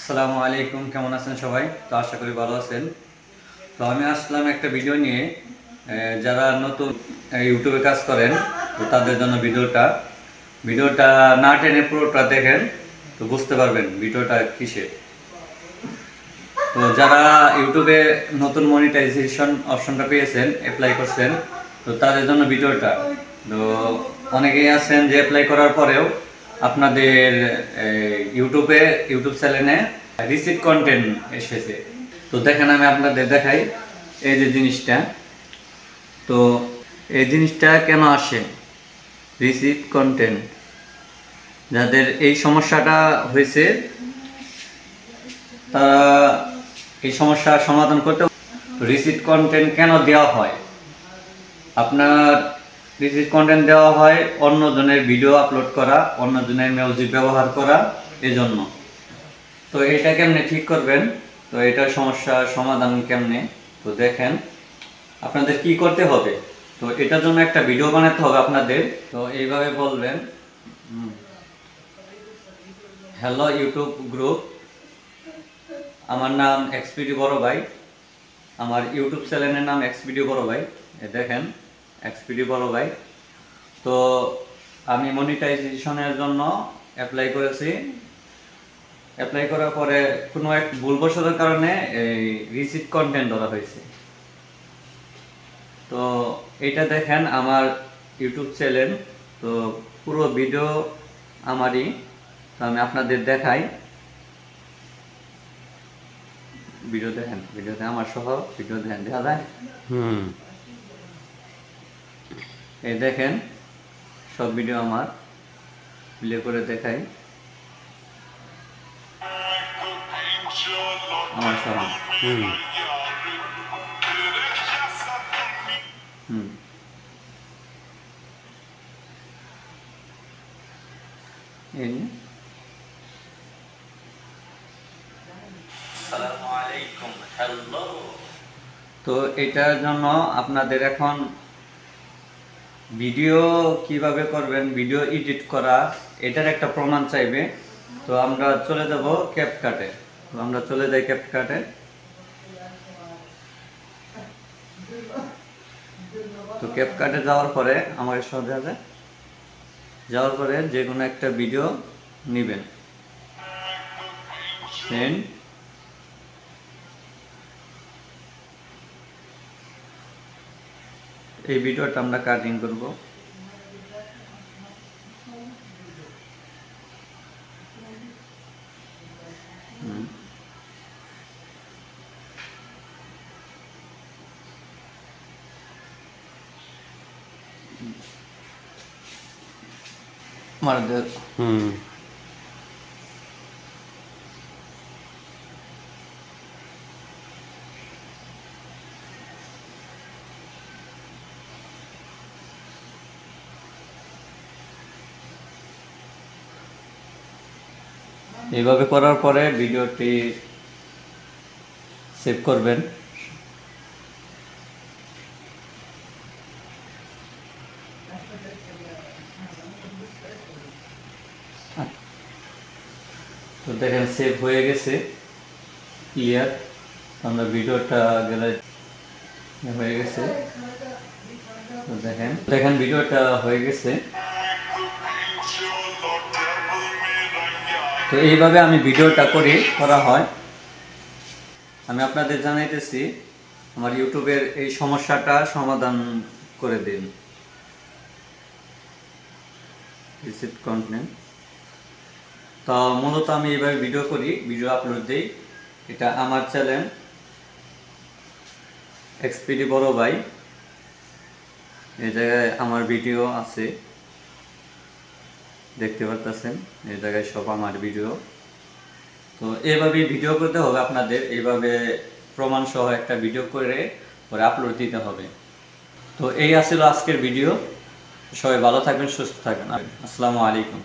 আসসালামু আলাইকুম, কেমন আছেন সবাই? তো আশা করি ভালো আছেন। তো আমি আসলাম একটা ভিডিও নিয়ে, যারা নতুন ইউটিউবে কাজ করেন তো তাদের জন্য ভিডিওটা না টেনে পুরোটা দেখেন, তো বুঝতে পারবেন ভিডিওটা কিসের। তো যারা ইউটিউবে নতুন মনিটাইজেশন অপশনটা পেয়েছেন, অ্যাপ্লাই করছেন, তো তাদের জন্য ভিডিওটা। তো অনেকেই আছেন যে অ্যাপ্লাই করার পরেও আপনাদের ইউটিউব চ্যানেলে রিসিভ কন্টেন্ট এসেছে। তো দেখেন, আমি আপনাদের দেখাই এই যে জিনিসটা। তো এই জিনিসটা কেন আসে, রিসিভ কন্টেন্ট, যাদের এই সমস্যাটা হয়েছে তারা এই সমস্যার সমাধান করতে। রিসিভ কন্টেন্ট কেন দেওয়া হয়? আপনার রিসিভ কন্টেন্ট দেওয়া হয় অন্যজনের ভিডিও আপলোড করা, অন্যজনের মিউজিক ব্যবহার করা, এজন্য। তো এটা কেমনে ঠিক করবেন, তো এটার সমস্যার সমাধান কেমনে, তো দেখেন আপনাদের কি করতে হবে। তো এটার জন্য একটা ভিডিও বানাতে হবে আপনাদের। তো এইভাবে বলবেন, হ্যালো ইউটিউব গ্রুপ, আমার নাম এক্সপিডি বড় ভাই, আমার ইউটিউব চ্যানেলের নাম এক্সপিডি বড় ভাই। দেখেন, এক্সপিডি বড় ভাই। তো আমি মনিটাইজেশনের জন্য অ্যাপ্লাই করেছি। অ্যাপ্লাই করার পরে কোনো এক ভুলবশতের কারণে এই রিসিভ কন্টেন্ট ধরা হয়েছে। তো এটা দেখেন আমার ইউটিউব চ্যানেল, তো পুরো ভিডিও আমারই। তো আমি আপনাদের দেখাই, ভিডিও দেখেন, ভিডিওতে আমার সহ ভিডিও দেখেন, দেখা যায়। এই দেখেন সব ভিডিও আমার প্লে করে দেখাই, আমার সহ। এই নিয়ে আসসালামু আলাইকুম, হ্যালো। তো এটার জন্য আপনাদের এখন ভিডিও কিভাবে করবেন, ভিডিও এডিট করা, এটার একটা প্রমাণ চাইবে। তো আমরা চলে যাব ক্যাপকাটে। তো আমরা চলে যাই ক্যাপকাটে। তো ক্যাপকাটে যাওয়ার পরে আমার সাথে যাওয়ার পরে যে কোনো একটা ভিডিও নেবেন, সেন্ড। এই ভিডিওটা আমরা কাটিং করব। এইভাবে করার পরে ভিডিওটি সেভ করবেন। তো দেখেন সেভ হয়ে গেছে, ক্লিয়ার। আমরা ভিডিওটা গেলে হয়ে গেছে। তো দেখেন ভিডিওটা হয়ে গেছে। তো এইভাবে আমি ভিডিওটা করা হয়। আমি আপনাদের জানাইতেছি আমার ইউটিউবের এই সমস্যাটা সমাধান করে দিন, রিসিভ কন্টেন্ট। তো মূলত আমি এইভাবে ভিডিও আপলোড দিই। এটা আমার চ্যানেল এক্সপিডি বড় ভাই, এই জায়গায় আমার ভিডিও আছে, দেখতে পারতেছেন। এই জায়গায় সব আমার ভিডিও। তো এইভাবে ভিডিও করতে হবে আপনাদের, এইভাবে প্রমাণ সহ একটা ভিডিও করে পরে আপলোড দিতে হবে। তো এই ছিল আজকের ভিডিও। সবাই ভালো থাকবেন, সুস্থ থাকবেন। আসসালামু আলাইকুম।